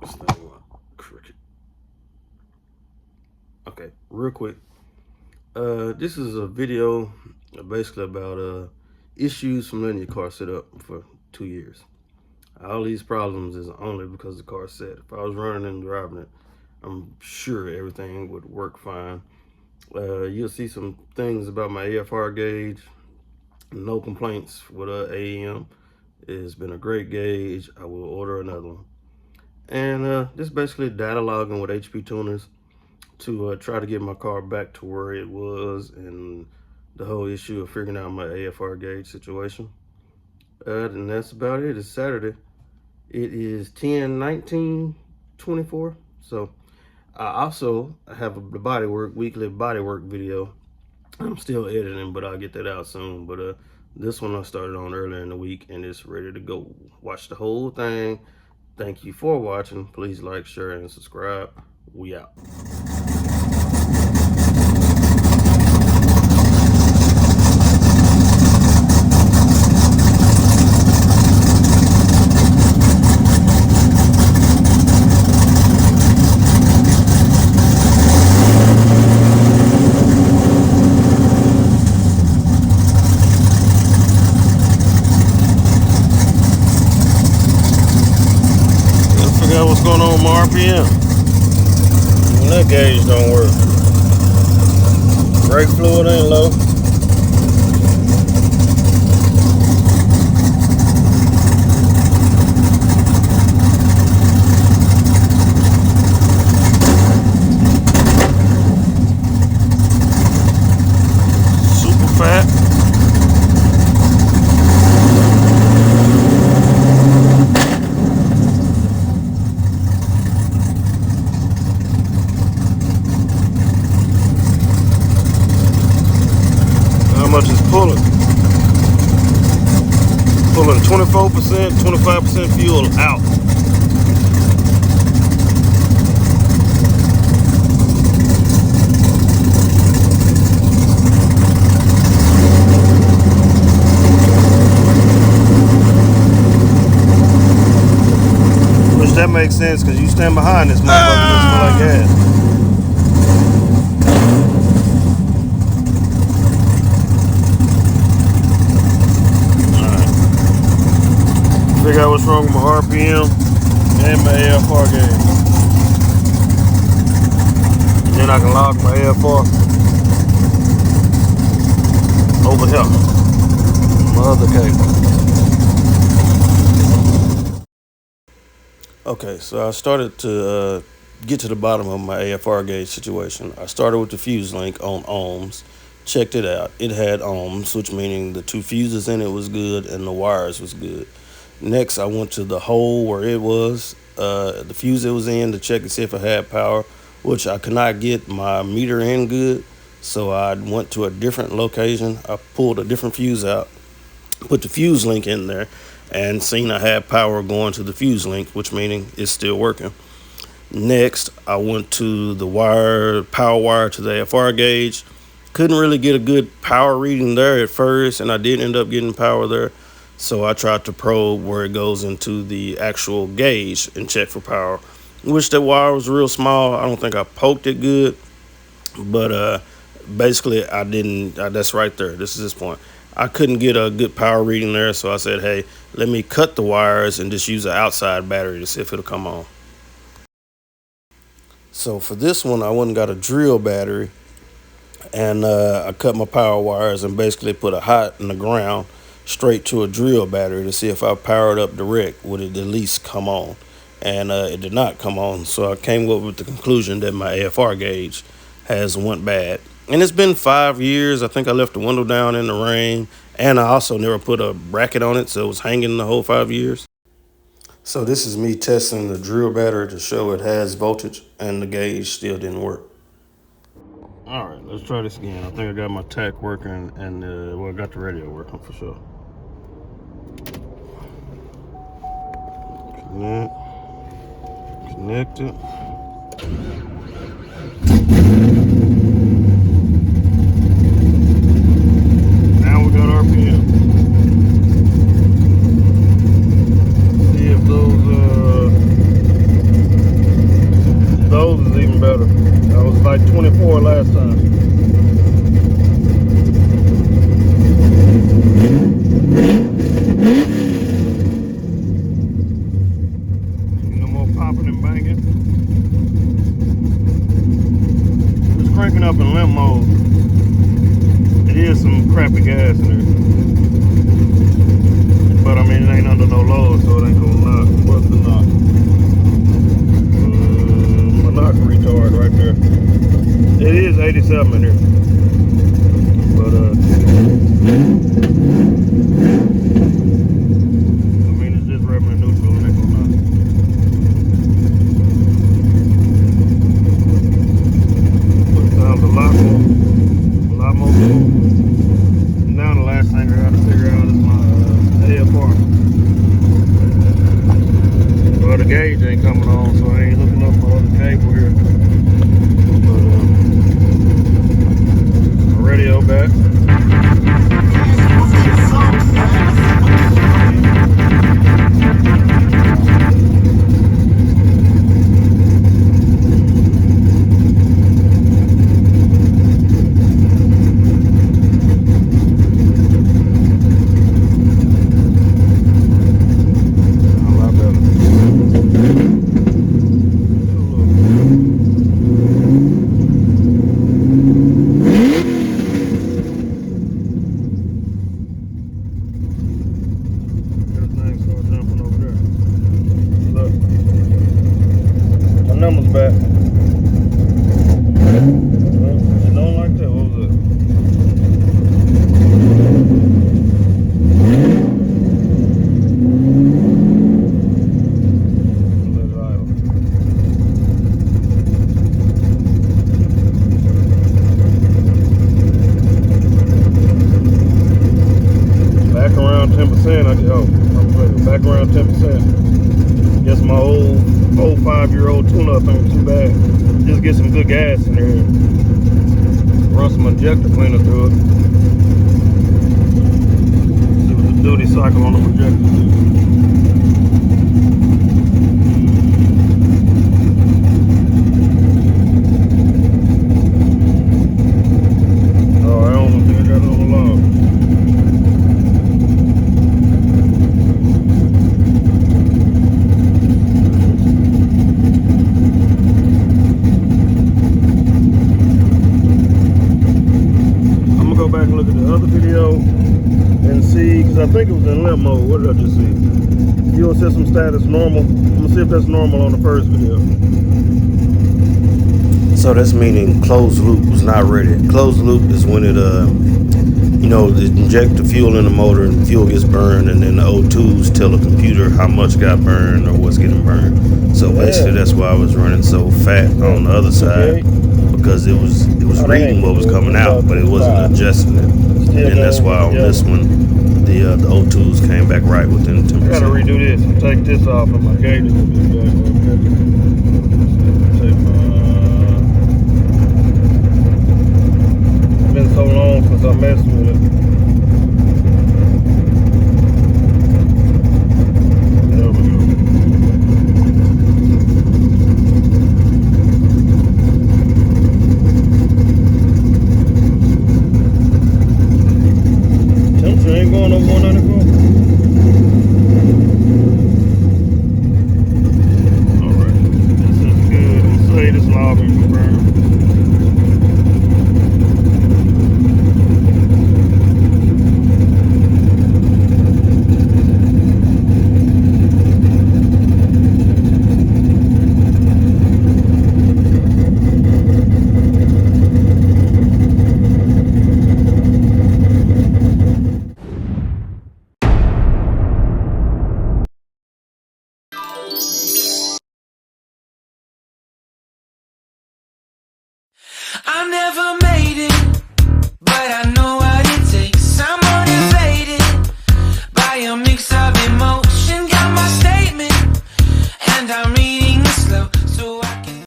This thing crooked. Okay, real quick. This is a video basically about issues from letting your car sit up for 2 years. All these problems is only because the car's set. If I was running and driving it, I'm sure everything would work fine. You'll see some things about my AFR gauge. No complaints with AEM. It's been a great gauge. I will order another one. And this is basically data logging with HP tuners to try to get my car back to where it was, and the whole issue of figuring out my AFR gauge situation. And that's about it. It's Saturday. It is 10/19/24. So I also have the weekly bodywork video. I'm still editing, but I'll get that out soon. But this one I started on earlier in the week, and it's ready to go. Watch the whole thing. Thank you for watching. Please like, share, and subscribe. We out. What's going on with my RPM? When that gauge don't work. Brake fluid ain't low. Super fat. How much is pulling? Pulling 24%, 25% fuel out. Which that makes sense, because you stand behind this motherfucker, just feel like gas. Figure out what's wrong with my RPM and my AFR gauge. And then I can log my AFR over here. My other cable. Okay, so I started to get to the bottom of my AFR gauge situation. I started with the fuse link on ohms, checked it out. It had ohms, which meaning the two fuses in it was good and the wires was good. Next, I went to the hole where it was, the fuse it was in, to check and see if it had power, which I could not get my meter in good. So I went to a different location. I pulled a different fuse out, put the fuse link in there, and seen I had power going to the fuse link, which meaning it's still working. Next, I went to the power wire to the AFR gauge. Couldn't really get a good power reading there at first, and I did end up getting power there. So I tried to probe where it goes into the actual gauge and check for power, which that wire was real small. I don't think I poked it good, but basically I didn't. That's right there. This is this point. I couldn't get a good power reading there, so I said, hey, let me cut the wires and just use an outside battery to see if it'll come on. So for this one, I went and got a drill battery, and I cut my power wires and basically put a hot in the ground straight to a drill battery to see if I powered up direct, would it at least come on. And it did not come on, so I came up with the conclusion that my AFR gauge has went bad. And it's been 5 years. I think I left the window down in the rain, and I also never put a bracket on it, so it was hanging the whole 5 years. So this is me testing the drill battery to show it has voltage, and the gauge still didn't work. All right, let's try this again. I think I got my tach working, and well, I got the radio working for sure. Connected. Now we got RPM. See if those close is even better. I was like 24 last time. No more popping and banging. It's cranking up in limp mode. It is some crappy gas in there. But I mean, it ain't under no load, so it ain't gonna knock. What's the knock? My knock retard right there. It is 87 in here. But I mean, it's just revenue neutral, it ain't gonna knock. But it sounds a lot more cool. Now the last thing I gotta figure out is my AFR. Well, the gauge ain't coming on, so I ain't hooking up my other cable here. But my radio back. Numbers back. It don't like that. What was it? Let it idle. Back around 10%. Back around 10%. Guess my old 5-year-old tune-up ain't too bad. Just get some good gas in there. Run some injector cleaner through it. See what the duty cycle on the injector do. Oh, I don't think I got it on the log. Go back and look at the other video and see, because I think it was in limp mode. What did I just see? Fuel system status normal. I'm gonna see if that's normal on the first video. So that's meaning closed loop was not ready. Closed loop is when it they inject the fuel in the motor and fuel gets burned, and then the O2s tell the computer how much got burned or what's getting burned. So basically that's why I was running so fat on the other side. Because it was reading what was coming out, but it wasn't adjusting it, and that's why on this one the O2s came back right within 10%. I gotta redo this and take this off, and my gauge will be back. It's been so long since I messed with it. There we go. Ain't going over 194. Alright, this is good. I'm gonna say this log and confirm.